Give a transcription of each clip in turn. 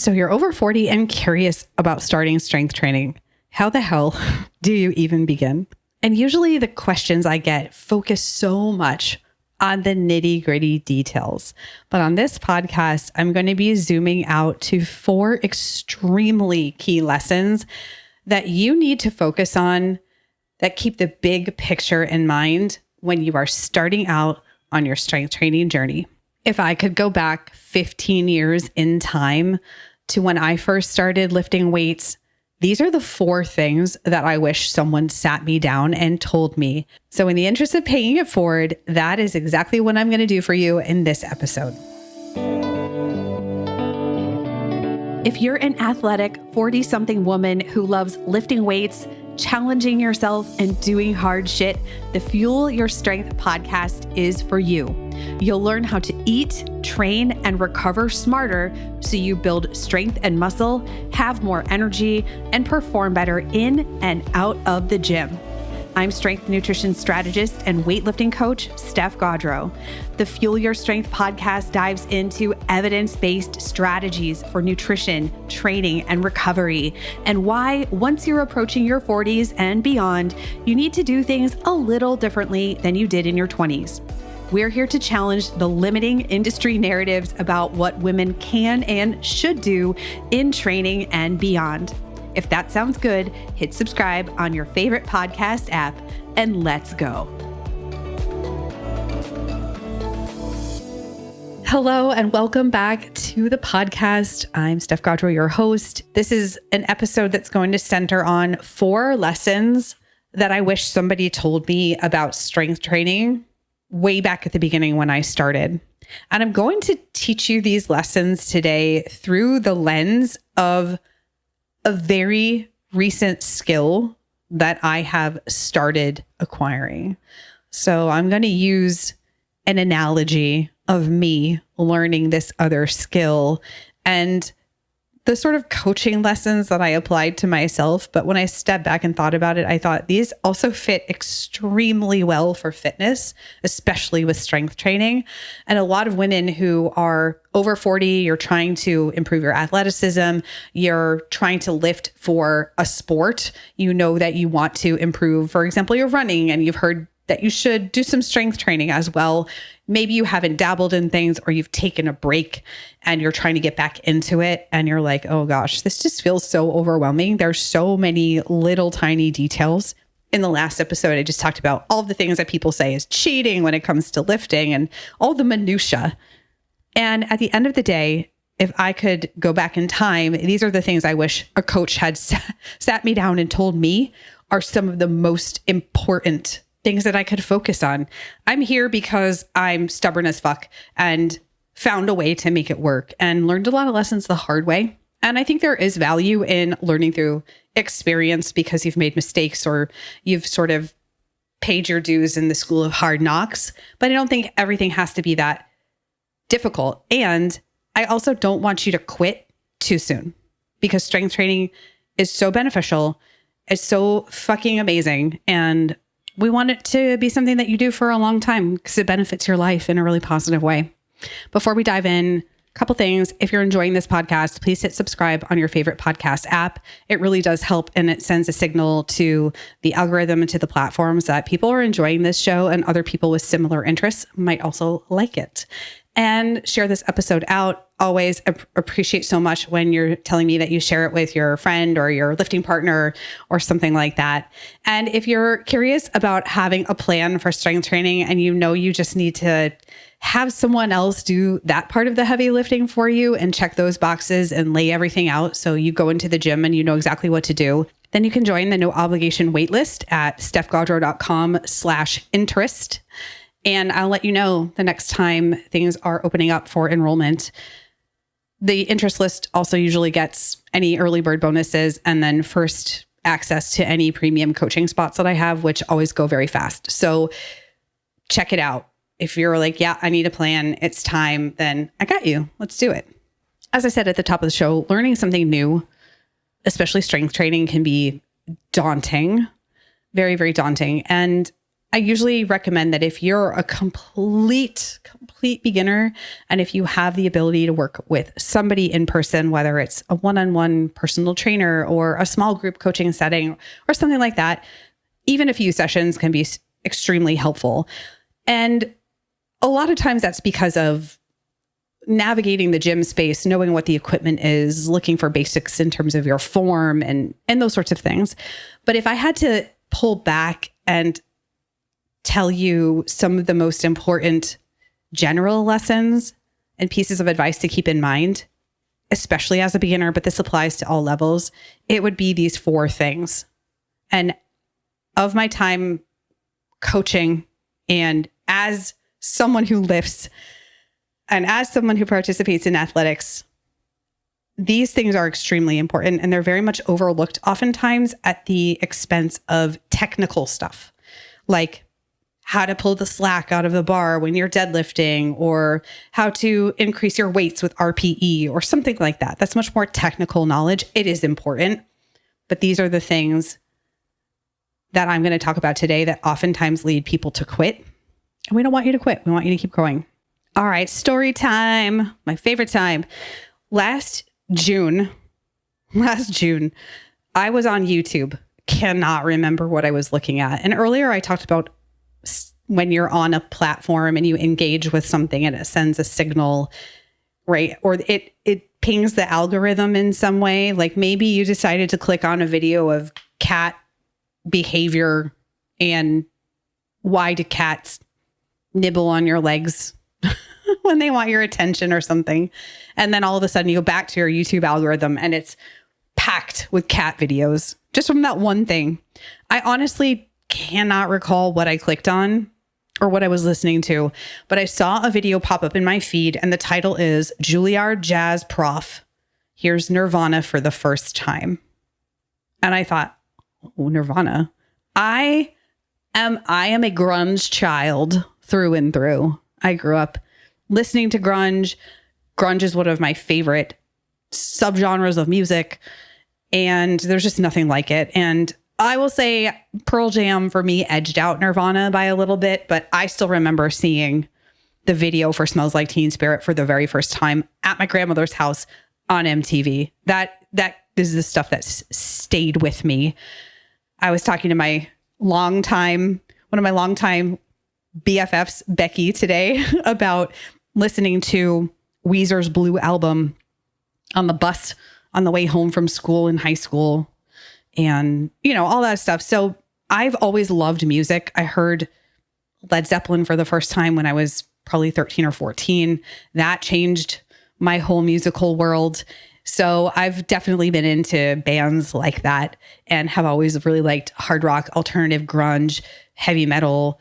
So you're over 40 and curious about starting strength training. How the hell do you even begin? And usually the questions I get focus so much on the nitty-gritty details. But on this podcast, I'm going to be zooming out to 4 extremely key lessons that you need to focus on that keep the big picture in mind when you are starting out on your strength training journey. If I could go back 15 years in time to when I first started lifting weights, these are the 4 things that I wish someone sat me down and told me. So in the interest of paying it forward, that is exactly what I'm going to do for you in this episode. If you're an athletic 40-something woman who loves lifting weights, challenging yourself, and doing hard shit, the Fuel Your Strength podcast is for you. You'll learn how to eat, train, and recover smarter so you build strength and muscle, have more energy, and perform better in and out of the gym. I'm strength nutrition strategist and weightlifting coach, Steph Gaudreau. The Fuel Your Strength podcast dives into evidence-based strategies for nutrition, training, and recovery, and why, once you're approaching your 40s and beyond, you need to do things a little differently than you did in your 20s. We're here to challenge the limiting industry narratives about what women can and should do in training and beyond. If that sounds good, hit subscribe on your favorite podcast app and let's go. Hello and welcome back to the podcast. I'm Steph Gaudreau, your host. This is an episode that's going to center on 4 lessons that I wish somebody told me about strength training way back at the beginning when I started. And I'm going to teach you these lessons today through the lens of a very recent skill that I have started acquiring. So I'm going to use an analogy of me learning this other skill and the sort of coaching lessons that I applied to myself. But when I stepped back and thought about it, I thought these also fit extremely well for fitness, especially with strength training. And a lot of women who are over 40, you're trying to improve your athleticism, you're trying to lift for a sport, you know that you want to improve, for example, your running, and you've heard that you should do some strength training as well. Maybe you haven't dabbled in things or you've taken a break and you're trying to get back into it and you're like, oh gosh, this just feels so overwhelming. There's so many little tiny details. In the last episode, I just talked about all the things that people say is cheating when it comes to lifting and all the minutia. And at the end of the day, if I could go back in time, these are the things I wish a coach had sat me down and told me are some of the most important things that I could focus on. I'm here because I'm stubborn as fuck and found a way to make it work and learned a lot of lessons the hard way. And I think there is value in learning through experience because you've made mistakes or you've sort of paid your dues in the school of hard knocks. But I don't think everything has to be that difficult. And I also don't want you to quit too soon because strength training is so beneficial. It's so fucking amazing. And we want it to be something that you do for a long time because it benefits your life in a really positive way. Before we dive in, a couple things. If you're enjoying this podcast, please hit subscribe on your favorite podcast app. It really does help and it sends a signal to the algorithm and to the platforms that people are enjoying this show and other people with similar interests might also like it. And share this episode out. Always appreciate so much when you're telling me that you share it with your friend or your lifting partner or something like that. And if you're curious about having a plan for strength training and you know you just need to have someone else do that part of the heavy lifting for you and check those boxes and lay everything out so you go into the gym and you know exactly what to do, then you can join the no obligation waitlist at stephgaudreau.com/interest. And I'll let you know the next time things are opening up for enrollment. The interest list also usually gets any early bird bonuses and then first access to any premium coaching spots that I have, which always go very fast. So check it out. If you're like, yeah, I need a plan, it's time, then I got you. Let's do it. As I said at the top of the show, learning something new, especially strength training, can be daunting, very, very daunting. And I usually recommend that if you're a complete beginner, and if you have the ability to work with somebody in person, whether it's a one-on-one personal trainer or a small group coaching setting or something like that, even a few sessions can be extremely helpful. And a lot of times that's because of navigating the gym space, knowing what the equipment is, looking for basics in terms of your form and those sorts of things. But if I had to pull back and tell you some of the most important general lessons and pieces of advice to keep in mind, especially as a beginner, but this applies to all levels, it would be these 4 things. And of my time coaching, and as someone who lifts, and as someone who participates in athletics, these things are extremely important, and they're very much overlooked oftentimes at the expense of technical stuff, like how to pull the slack out of the bar when you're deadlifting, or how to increase your weights with RPE or something like that. That's much more technical knowledge. It is important, but these are the things that I'm going to talk about today that oftentimes lead people to quit. And we don't want you to quit. We want you to keep going. All right, story time. My favorite time. Last June, I was on YouTube. Cannot remember what I was looking at. And earlier I talked about when you're on a platform and you engage with something and it sends a signal, right? Or it pings the algorithm in some way. Like maybe you decided to click on a video of cat behavior and why do cats nibble on your legs when they want your attention or something. And then all of a sudden you go back to your YouTube algorithm and it's packed with cat videos just from that one thing. I honestly cannot recall what I clicked on or what I was listening to, but I saw a video pop up in my feed and the title is Juilliard Jazz Prof Hears Nirvana for the First Time. And I thought, oh, Nirvana. I am a grunge child through and through. I grew up listening to grunge. Grunge is one of my favorite subgenres of music, and there's just nothing like it. And I will say Pearl Jam for me edged out Nirvana by a little bit, but I still remember seeing the video for Smells Like Teen Spirit for the very first time at my grandmother's house on MTV. That is the stuff that's stayed with me. I was talking to one of my longtime BFFs, Becky, today about listening to Weezer's Blue album on the bus on the way home from school in high school and, all that stuff. So I've always loved music. I heard Led Zeppelin for the first time when I was probably 13 or 14. That changed my whole musical world. So I've definitely been into bands like that and have always really liked hard rock, alternative, grunge, heavy metal,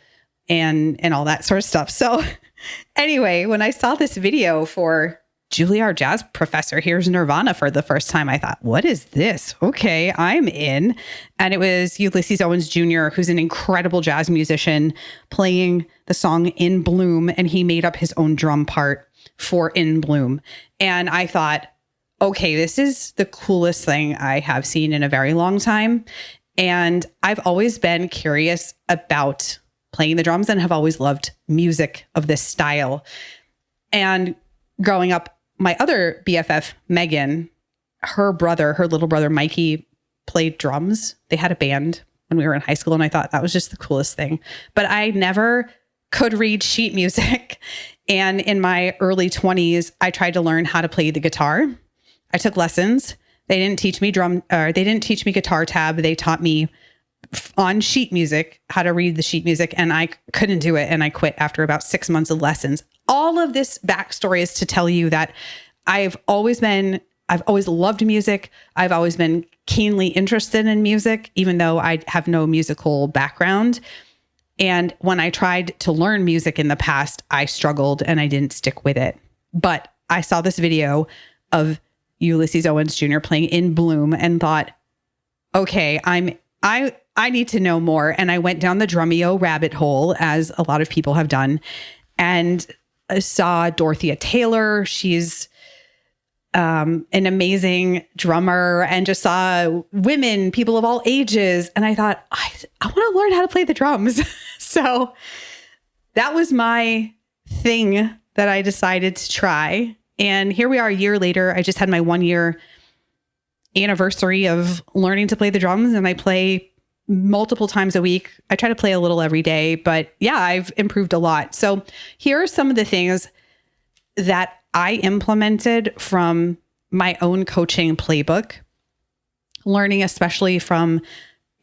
and all that sort of stuff. So anyway, when I saw this video for Juilliard Jazz Professor Hears Nirvana for the first time, I thought, what is this? Okay, I'm in. And it was Ulysses Owens Jr., who's an incredible jazz musician, playing the song In Bloom, and he made up his own drum part for In Bloom. And I thought, okay, this is the coolest thing I have seen in a very long time. And I've always been curious about playing the drums and have always loved music of this style. And growing up, my other BFF, Megan, her little brother, Mikey, played drums. They had a band when we were in high school, and I thought that was just the coolest thing. But I never could read sheet music. And in my early 20s, I tried to learn how to play the guitar. I took lessons. They didn't teach me guitar tab. They taught me on sheet music how to read the sheet music, and I couldn't do it, and I quit after about 6 months of lessons. All of this backstory is to tell you that I've always loved music. I've always been keenly interested in music, even though I have no musical background. And when I tried to learn music in the past, I struggled and I didn't stick with it. But I saw this video of Ulysses Owens Jr. playing In Bloom and thought, okay, I need to know more. And I went down the Drumeo rabbit hole, as a lot of people have done, and saw Dorothea Taylor. She's an amazing drummer, and just saw people of all ages. And I thought, I want to learn how to play the drums. So that was my thing that I decided to try. And here we are a year later. I just had my 1-year anniversary of learning to play the drums, and I play multiple times a week. I try to play a little every day, but yeah, I've improved a lot. So here are some of the things that I implemented from my own coaching playbook, learning especially from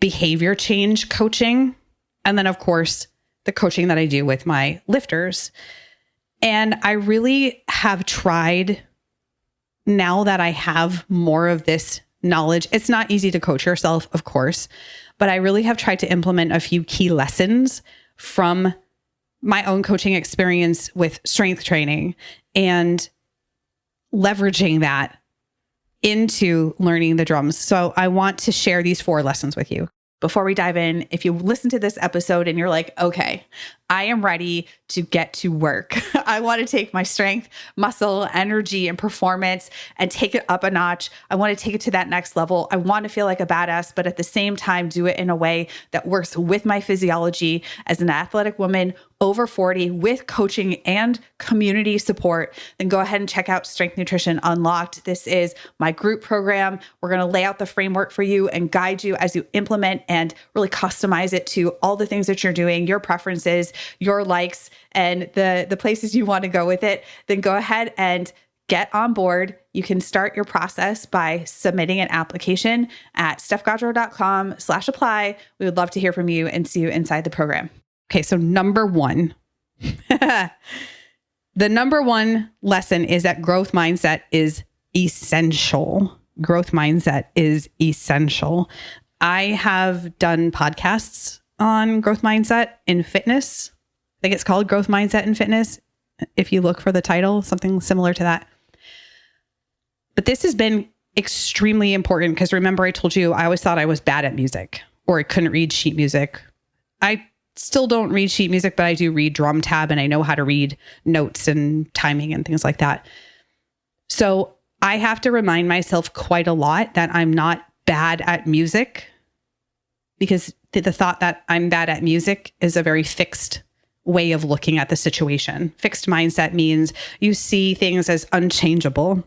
behavior change coaching, and then of course, the coaching that I do with my lifters. And I really have tried, now that I have more of this knowledge, it's not easy to coach yourself, of course, but I really have tried to implement a few key lessons from my own coaching experience with strength training and leveraging that into learning the drums. So I want to share these 4 lessons with you. Before we dive in, if you listen to this episode and you're like, okay, I am ready to get to work. I want to take my strength, muscle, energy, and performance and take it up a notch. I want to take it to that next level. I want to feel like a badass, but at the same time, do it in a way that works with my physiology as an athletic woman over 40 with coaching and community support. Then go ahead and check out Strength Nutrition Unlocked. This is my group program. We're going to lay out the framework for you and guide you as you implement and really customize it to all the things that you're doing, your preferences, your likes, and the places you want to go with it. Then go ahead and get on board. You can start your process by submitting an application at stephgodrow.com/apply. We would love to hear from you and see you inside the program. Okay, so number 1, the number 1 lesson is that growth mindset is essential. Growth mindset is essential. I have done podcasts on growth mindset in fitness. I think it's called Growth Mindset in Fitness. If you look for the title, something similar to that. But this has been extremely important because remember I told you I always thought I was bad at music or I couldn't read sheet music. I still don't read sheet music, but I do read drum tab and I know how to read notes and timing and things like that. So I have to remind myself quite a lot that I'm not bad at music, because the thought that I'm bad at music is a very fixed way of looking at the situation. Fixed mindset means you see things as unchangeable.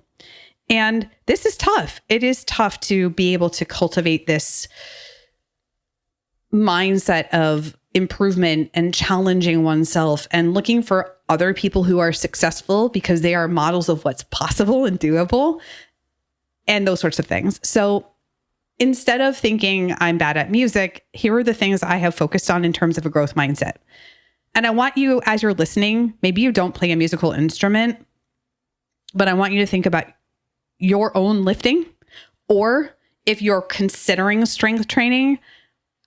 And this is tough. It is tough to be able to cultivate this mindset of improvement and challenging oneself and looking for other people who are successful because they are models of what's possible and doable and those sorts of things. So instead of thinking I'm bad at music, here are the things I have focused on in terms of a growth mindset. And I want you, as you're listening, maybe you don't play a musical instrument, but I want you to think about your own lifting, or if you're considering strength training,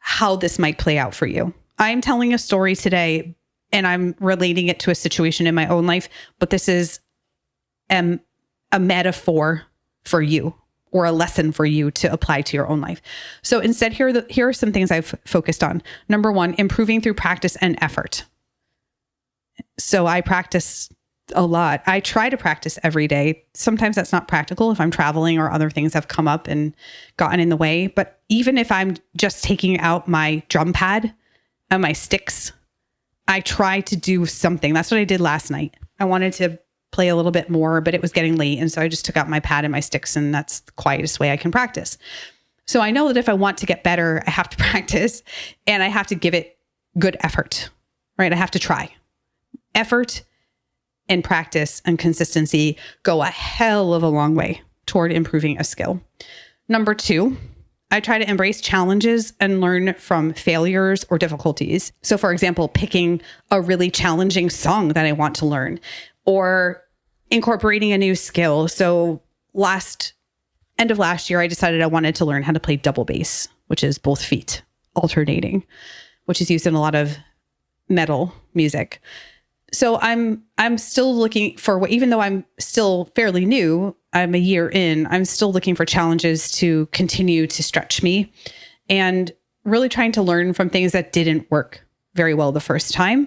how this might play out for you. I'm telling a story today and I'm relating it to a situation in my own life, but this is a metaphor for you or a lesson for you to apply to your own life. So instead, here are some things I've focused on. Number 1, improving through practice and effort. So I practice a lot. I try to practice every day. Sometimes that's not practical if I'm traveling or other things have come up and gotten in the way. But even if I'm just taking out my drum pad and my sticks, I try to do something. That's what I did last night. I wanted to play a little bit more, but it was getting late. And so I just took out my pad and my sticks, and that's the quietest way I can practice. So I know that if I want to get better, I have to practice and I have to give it good effort, right? I have to try. Effort and practice and consistency go a hell of a long way toward improving a skill. Number 2, I try to embrace challenges and learn from failures or difficulties. So for example, picking a really challenging song that I want to learn or incorporating a new skill. So end of last year, I decided I wanted to learn how to play double bass, which is both feet alternating, which is used in a lot of metal music. So I'm still looking for, even though I'm still fairly new, I'm a year in, I'm still looking for challenges to continue to stretch me and really trying to learn from things that didn't work very well the first time.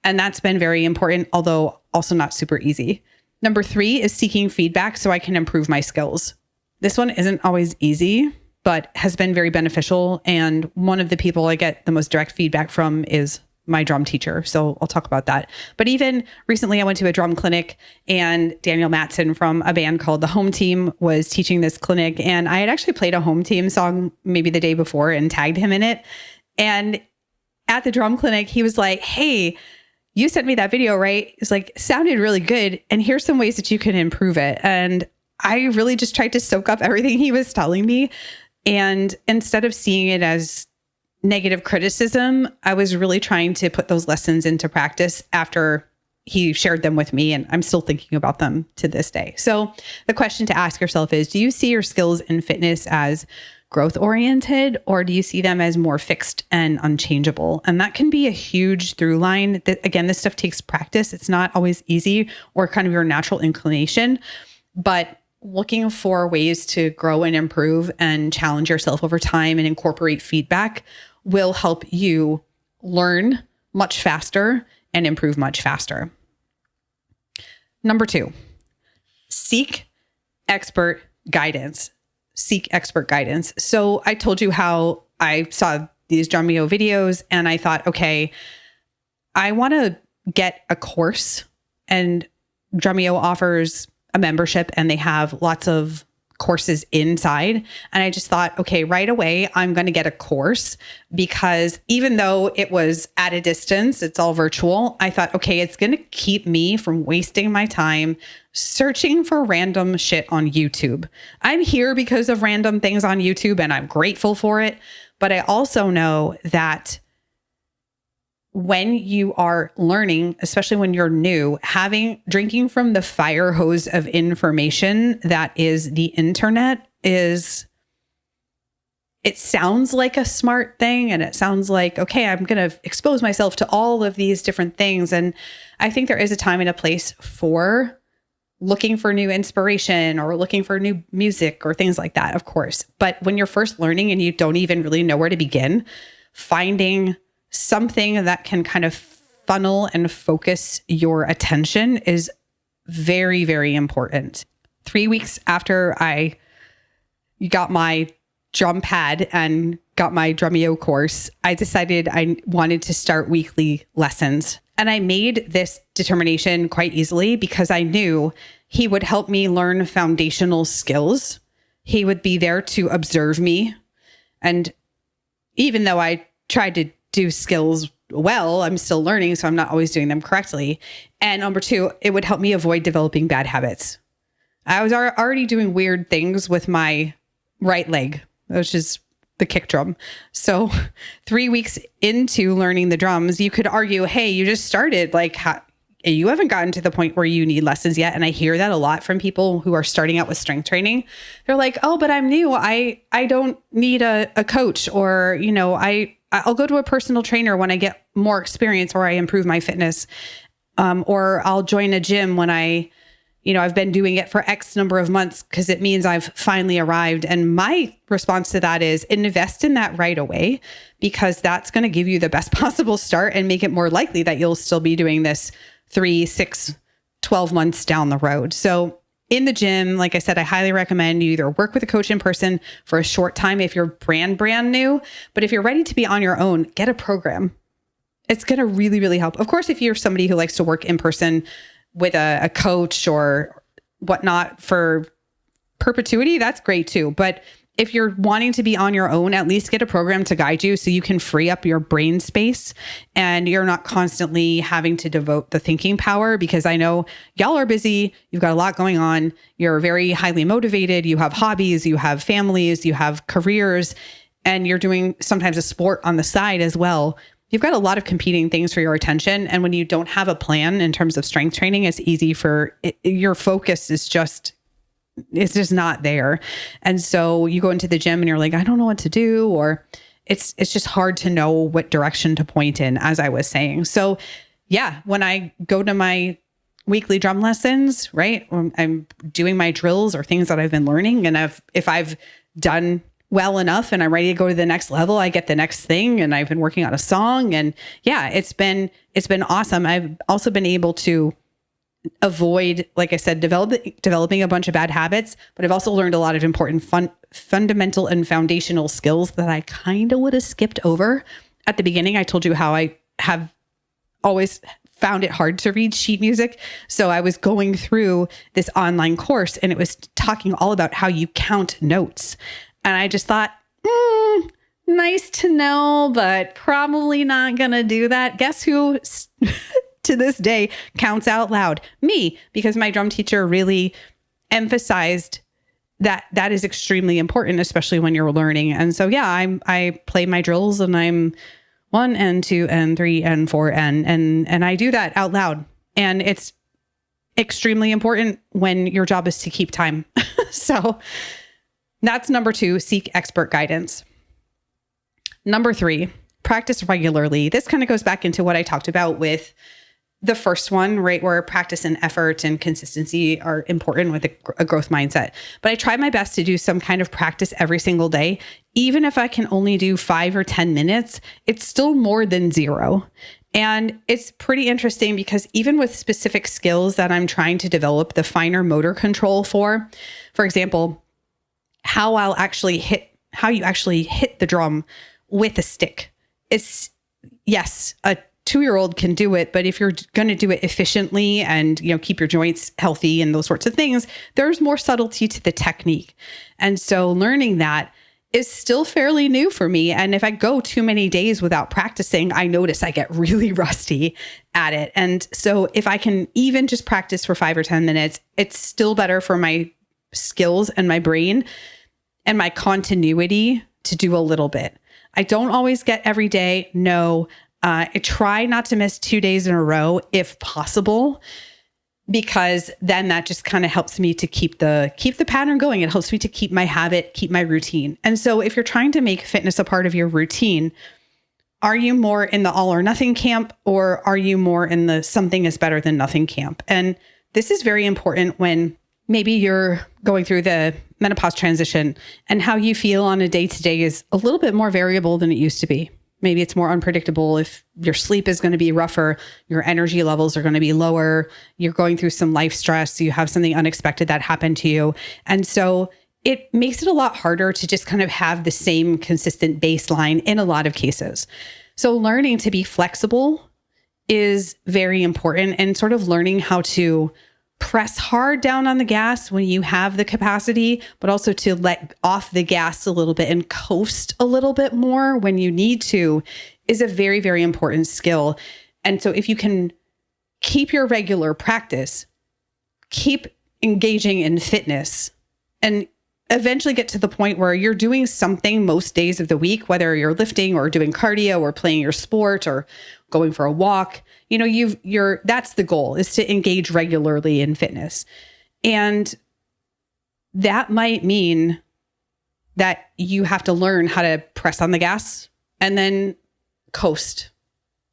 And that's been very important, although also not super easy. Number 3 is seeking feedback so I can improve my skills. This one isn't always easy, but has been very beneficial. And one of the people I get the most direct feedback from is my drum teacher. So I'll talk about that. But even recently I went to a drum clinic, and Daniel Matson from a band called The Home Team was teaching this clinic. And I had actually played a Home Team song maybe the day before and tagged him in it. And at the drum clinic, he was like, hey, you sent me that video, right? It's like, sounded really good. And here's some ways that you can improve it. And I really just tried to soak up everything he was telling me. And instead of seeing it as negative criticism, I was really trying to put those lessons into practice after he shared them with me. And I'm still thinking about them to this day. So the question to ask yourself is, do you see your skills in fitness as growth oriented, or do you see them as more fixed and unchangeable? And that can be a huge through line. That, again, this stuff takes practice. It's not always easy or kind of your natural inclination, but looking for ways to grow and improve and challenge yourself over time and incorporate feedback will help you learn much faster and improve much faster. Number 2, seek expert guidance. Seek expert guidance. So I told you how I saw these Drumeo videos and I thought, okay, I want to get a course, and Drumeo offers a membership and they have lots of courses inside. And I just thought, okay, right away, I'm going to get a course, because even though it was at a distance, it's all virtual. I thought, okay, it's going to keep me from wasting my time searching for random shit on YouTube. I'm here because of random things on YouTube and I'm grateful for it. But I also know that when you are learning, especially when you're new, drinking from the fire hose of information that is the internet it sounds like a smart thing, and it sounds like, okay, I'm going to expose myself to all of these different things. And I think there is a time and a place for looking for new inspiration or looking for new music or things like that, of course. But when you're first learning and you don't even really know where to begin, finding something that can kind of funnel and focus your attention is very, very important. 3 weeks after I got my drum pad and got my Drumeo course, I decided I wanted to start weekly lessons. And I made this determination quite easily because I knew he would help me learn foundational skills. He would be there to observe me. And even though I tried to do skills well, I'm still learning, so I'm not always doing them correctly. And number 2, it would help me avoid developing bad habits. I was already doing weird things with my right leg, which is the kick drum. So 3 weeks into learning the drums, you could argue, hey, you just started, like, you haven't gotten to the point where you need lessons yet. And I hear that a lot from people who are starting out with strength training. They're like, oh, but I'm new. I don't need a coach, or, I'll go to a personal trainer when I get more experience or I improve my fitness. Or I'll join a gym when I've been doing it for X number of months because it means I've finally arrived. And my response to that is invest in that right away, because that's going to give you the best possible start and make it more likely that you'll still be doing this 3, 6, 12 months down the road. So in the gym, like I said, I highly recommend you either work with a coach in person for a short time if you're brand new, but if you're ready to be on your own, get a program. It's going to really, really help. Of course, if you're somebody who likes to work in person with a coach or whatnot for perpetuity, that's great too. But if you're wanting to be on your own, at least get a program to guide you so you can free up your brain space and you're not constantly having to devote the thinking power, because I know y'all are busy. You've got a lot going on. You're very highly motivated. You have hobbies, you have families, you have careers, and you're doing sometimes a sport on the side as well. You've got a lot of competing things for your attention. And when you don't have a plan in terms of strength training, it's easy for your focus is just not there. And so you go into the gym and you're like, I don't know what to do, or it's just hard to know what direction to point in, as I was saying. So yeah, when I go to my weekly drum lessons, right, I'm doing my drills or things that I've been learning. And if I've done well enough and I'm ready to go to the next level, I get the next thing, and I've been working on a song, and yeah, it's been awesome. I've also been able to avoid, like I said, developing a bunch of bad habits, but I've also learned a lot of important fundamental and foundational skills that I kind of would have skipped over at the beginning. I told you how I have always found it hard to read sheet music. So I was going through this online course and it was talking all about how you count notes. And I just thought, nice to know, but probably not going to do that. Guess who to this day counts out loud? Me, because my drum teacher really emphasized that that is extremely important, especially when you're learning. And so, yeah, I play my drills and I'm 1 and 2 and 3 and 4 and I do that out loud. And it's extremely important when your job is to keep time. So that's number 2, seek expert guidance. Number 3, practice regularly. This kind of goes back into what I talked about with the first one, right? Where practice and effort and consistency are important with a growth mindset. But I try my best to do some kind of practice every single day. Even if I can only do 5 or 10 minutes, it's still more than 0. And it's pretty interesting because even with specific skills that I'm trying to develop the finer motor control for example, how you actually hit the drum with a stick. It's, yes, a 2-year-old can do it, but if you're going to do it efficiently and, keep your joints healthy and those sorts of things, there's more subtlety to the technique. And so learning that is still fairly new for me. And if I go too many days without practicing, I notice I get really rusty at it. And so if I can even just practice for 5 or 10 minutes, it's still better for my skills and my brain and my continuity to do a little bit. I don't always get every day. No, I try not to miss 2 days in a row if possible, because then that just kind of helps me to keep the pattern going. It helps me to keep my habit, keep my routine. And so if you're trying to make fitness a part of your routine, are you more in the all or nothing camp, or are you more in the something is better than nothing camp? And this is very important when maybe you're going through the menopause transition and how you feel on a day-to-day is a little bit more variable than it used to be. Maybe it's more unpredictable. If your sleep is going to be rougher, your energy levels are going to be lower, you're going through some life stress, you have something unexpected that happened to you. And so it makes it a lot harder to just kind of have the same consistent baseline in a lot of cases. So learning to be flexible is very important, and sort of learning how to press hard down on the gas when you have the capacity, but also to let off the gas a little bit and coast a little bit more when you need to is a very, very important skill. And so if you can keep your regular practice, keep engaging in fitness, and eventually get to the point where you're doing something most days of the week, whether you're lifting or doing cardio or playing your sport or going for a walk, that's the goal, is to engage regularly in fitness. And that might mean that you have to learn how to press on the gas and then coast,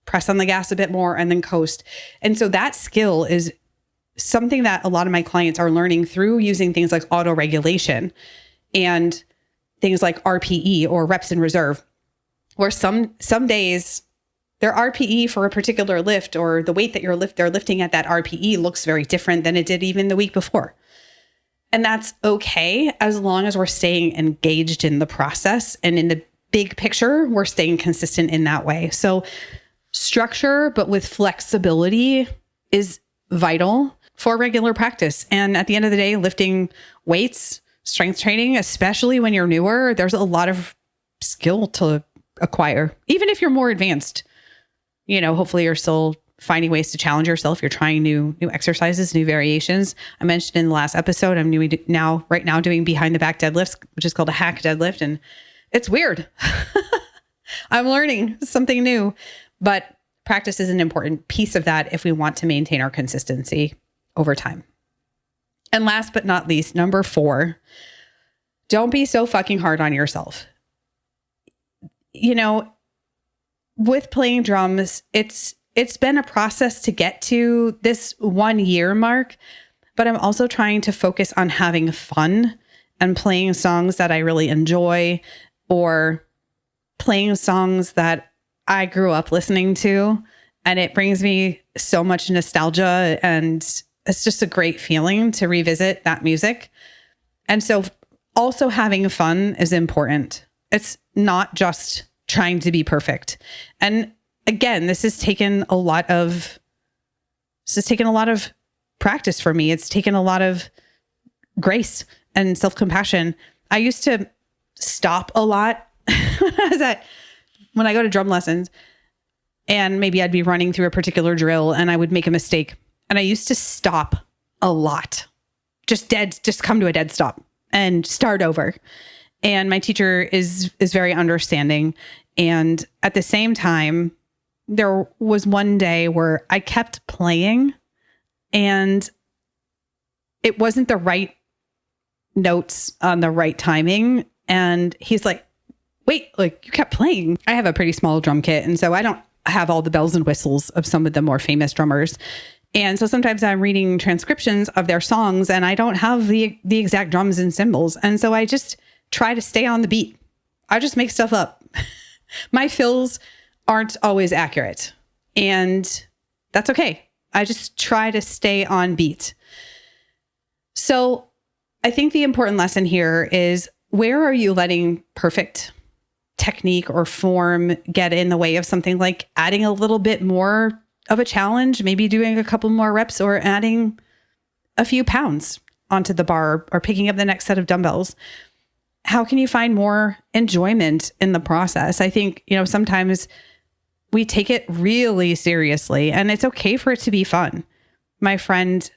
press on the gas a bit more and then coast. And so that skill is something that a lot of my clients are learning through using things like auto regulation and things like RPE, or reps in reserve, where some days their RPE for a particular lift, or the weight that they're lifting at that RPE, looks very different than it did even the week before. And that's okay, as long as we're staying engaged in the process, and in the big picture, we're staying consistent in that way. So structure, but with flexibility, is vital for regular practice. And at the end of the day, lifting weights, strength training, especially when you're newer, there's a lot of skill to acquire. Even if you're more advanced, hopefully you're still finding ways to challenge yourself. You're trying new exercises, new variations. I mentioned in the last episode, I'm right now doing behind the back deadlifts, which is called a hack deadlift. And it's weird. I'm learning something new, but practice is an important piece of that if we want to maintain our consistency over time. And last but not least, number 4, don't be so fucking hard on yourself. With playing drums, it's been a process to get to this 1 year mark, but I'm also trying to focus on having fun and playing songs that I really enjoy, or playing songs that I grew up listening to. And it brings me so much nostalgia, and it's just a great feeling to revisit that music. And so also having fun is important. It's not just trying to be perfect. And again, this has taken a lot of practice for me. It's taken a lot of grace and self-compassion. I used to stop a lot when I go to drum lessons, and maybe I'd be running through a particular drill and I would make a mistake. And I used to stop a lot, just come to a dead stop and start over. And my teacher is very understanding. And at the same time, there was one day where I kept playing and it wasn't the right notes on the right timing. And he's like, wait, like you kept playing. I have a pretty small drum kit. And so I don't have all the bells and whistles of some of the more famous drummers. And so sometimes I'm reading transcriptions of their songs and I don't have the exact drums and cymbals. And so I just try to stay on the beat. I just make stuff up. My fills aren't always accurate, and that's okay. I just try to stay on beat. So I think the important lesson here is, where are you letting perfect technique or form get in the way of something like adding a little bit more of a challenge, maybe doing a couple more reps or adding a few pounds onto the bar or picking up the next set of dumbbells? How can you find more enjoyment in the process? I think, sometimes we take it really seriously, and it's okay for it to be fun. My friend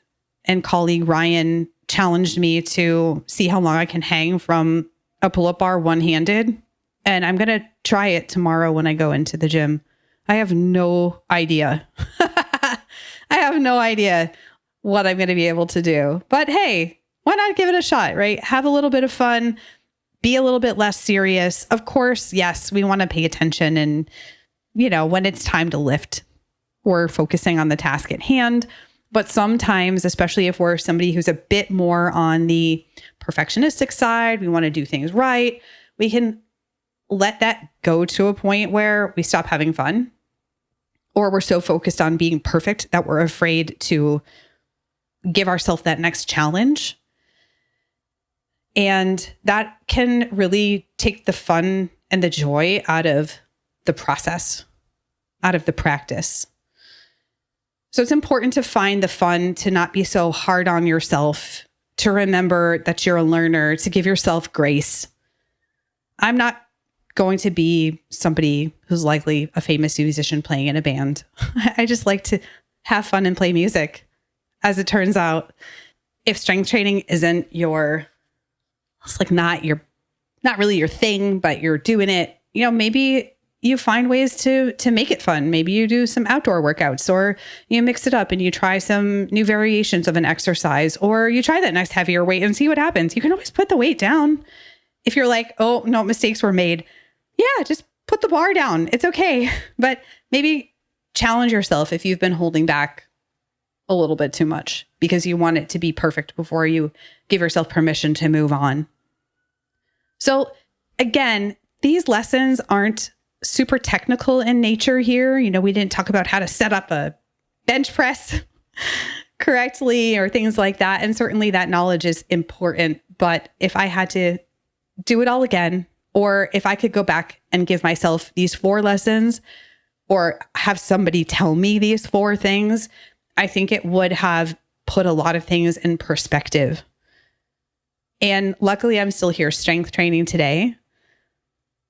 and colleague Ryan challenged me to see how long I can hang from a pull-up bar one-handed. And I'm going to try it tomorrow when I go into the gym. I have no idea. I have no idea what I'm going to be able to do. But hey, why not give it a shot, right? Have a little bit of fun. Be a little bit less serious. Of course, yes, we want to pay attention. And, when it's time to lift, we're focusing on the task at hand. But sometimes, especially if we're somebody who's a bit more on the perfectionistic side, we want to do things right, we can let that go to a point where we stop having fun, or we're so focused on being perfect that we're afraid to give ourselves that next challenge. And that can really take the fun and the joy out of the process, out of the practice. So it's important to find the fun, to not be so hard on yourself, to remember that you're a learner, to give yourself grace. I'm not going to be somebody who's likely a famous musician playing in a band. I just like to have fun and play music. As it turns out, if strength training isn't not really your thing, but you're doing it, maybe you find ways to make it fun. Maybe you do some outdoor workouts, or you mix it up and you try some new variations of an exercise, or you try that next heavier weight and see what happens. You can always put the weight down. If you're like, oh no, mistakes were made. Yeah, just put the bar down. It's okay. But maybe challenge yourself if you've been holding back a little bit too much because you want it to be perfect before you give yourself permission to move on. So again, these lessons aren't super technical in nature here. We didn't talk about how to set up a bench press correctly or things like that. And certainly that knowledge is important. But if I had to do it all again, or if I could go back and give myself these 4 lessons, or have somebody tell me these 4 things, I think it would have put a lot of things in perspective. And luckily, I'm still here strength training today.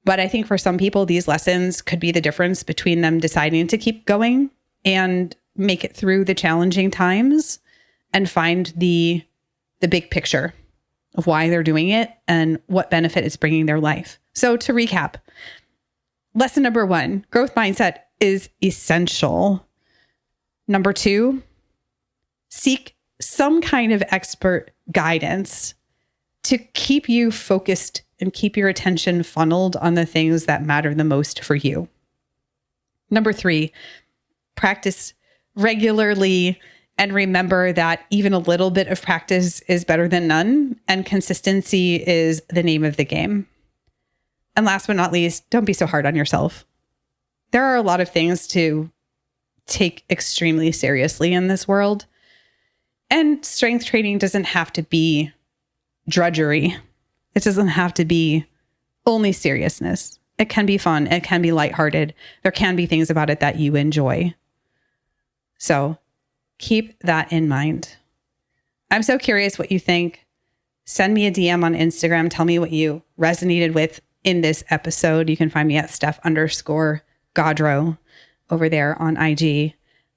But I think for some people, these lessons could be the difference between them deciding to keep going and make it through the challenging times and find the big picture of why they're doing it and what benefit it's bringing their life. So to recap, lesson number 1, growth mindset is essential. Number 2, seek some kind of expert guidance to keep you focused and keep your attention funneled on the things that matter the most for you. Number 3, practice regularly and remember that even a little bit of practice is better than none, and consistency is the name of the game. And last but not least, don't be so hard on yourself. There are a lot of things to take extremely seriously in this world, and strength training doesn't have to be drudgery. It doesn't have to be only seriousness. It can be fun. It can be lighthearted. There can be things about it that you enjoy. So keep that in mind. I'm so curious what you think. Send me a DM on Instagram. Tell me what you resonated with in this episode. You can find me at Steph_Gaudreau over there on IG.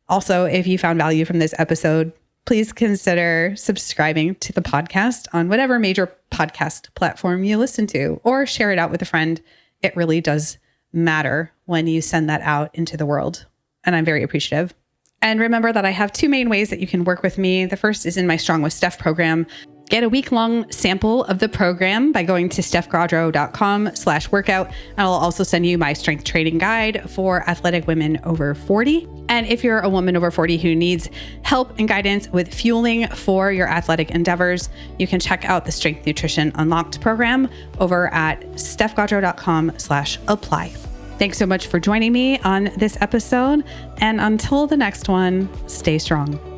Also, if you found value from this episode, please consider subscribing to the podcast on whatever major podcast platform you listen to, or share it out with a friend. It really does matter when you send that out into the world. And I'm very appreciative. And remember that I have 2 main ways that you can work with me. The first is in my Strong with Steph program. Get a week-long sample of the program by going to stephgaudreau.com/workout. And I'll also send you my strength training guide for athletic women over 40. And if you're a woman over 40 who needs help and guidance with fueling for your athletic endeavors, you can check out the Strength Nutrition Unlocked program over at stephgaudreau.com/apply. Thanks so much for joining me on this episode. And until the next one, stay strong.